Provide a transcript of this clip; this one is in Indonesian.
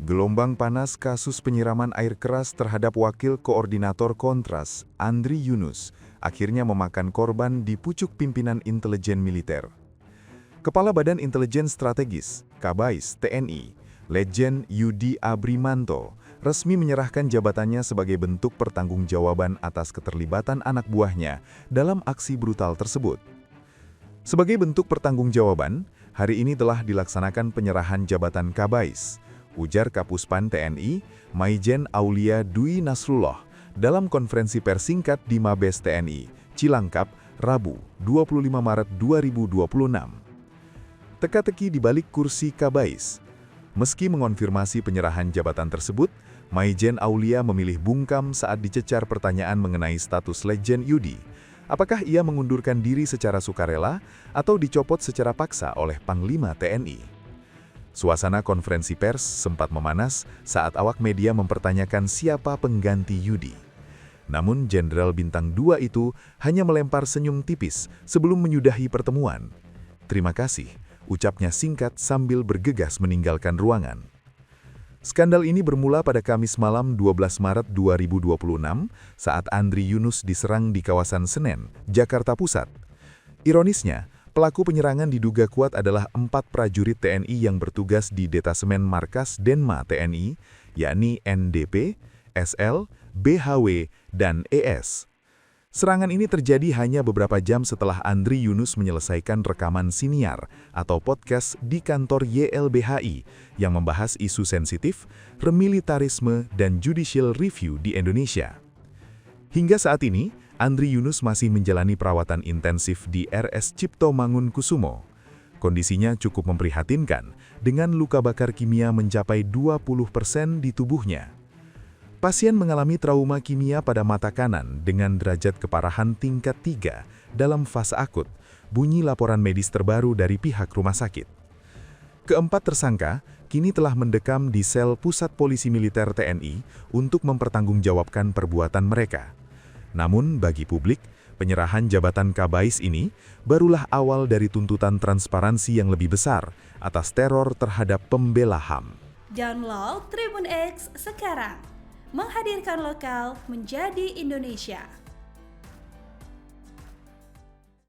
Gelombang panas kasus penyiraman air keras terhadap Wakil Koordinator Kontras, Andri Yunus, akhirnya memakan korban di pucuk pimpinan intelijen militer. Kepala Badan Intelijen Strategis, Kabais, TNI, Letjen Yudi Abrimanto, resmi menyerahkan jabatannya sebagai bentuk pertanggungjawaban atas keterlibatan anak buahnya dalam aksi brutal tersebut. Sebagai bentuk pertanggungjawaban, hari ini telah dilaksanakan penyerahan jabatan Kabais, ujar Kapuspan TNI, Maijen Aulia Dwi Nasrullah, dalam konferensi pers singkat di Mabes TNI, Cilangkap, Rabu, 25 Maret 2026. Teka-teki di balik kursi Kabais. Meski mengonfirmasi penyerahan jabatan tersebut, Maijen Aulia memilih bungkam saat dicecar pertanyaan mengenai status Letjen Yudi. Apakah ia mengundurkan diri secara sukarela atau dicopot secara paksa oleh Panglima TNI? Suasana konferensi pers sempat memanas saat awak media mempertanyakan siapa pengganti Yudi. Namun Jenderal Bintang 2 itu hanya melempar senyum tipis sebelum menyudahi pertemuan. "Terima kasih," ucapnya singkat sambil bergegas meninggalkan ruangan. Skandal ini bermula pada Kamis malam 12 Maret 2026 saat Andri Yunus diserang di kawasan Senen, Jakarta Pusat. Ironisnya, pelaku penyerangan diduga kuat adalah 4 prajurit TNI yang bertugas di Detasemen Markas Denma TNI, yakni NDP, SL, BHW, dan ES. Serangan ini terjadi hanya beberapa jam setelah Andri Yunus menyelesaikan rekaman siniar atau podcast di kantor YLBHI yang membahas isu sensitif, remilitarisme, dan judicial review di Indonesia. Hingga saat ini, Andri Yunus masih menjalani perawatan intensif di RS Cipto Mangunkusumo. Kondisinya cukup memprihatinkan, dengan luka bakar kimia mencapai 20% di tubuhnya. Pasien mengalami trauma kimia pada mata kanan dengan derajat keparahan tingkat 3 dalam fase akut, bunyi laporan medis terbaru dari pihak rumah sakit. Keempat tersangka kini telah mendekam di sel Pusat Polisi Militer TNI untuk mempertanggungjawabkan perbuatan mereka. Namun bagi publik, penyerahan jabatan Kabais ini barulah awal dari tuntutan transparansi yang lebih besar atas teror terhadap pembela HAM. Download Tribun X sekarang, menghadirkan lokal menjadi Indonesia.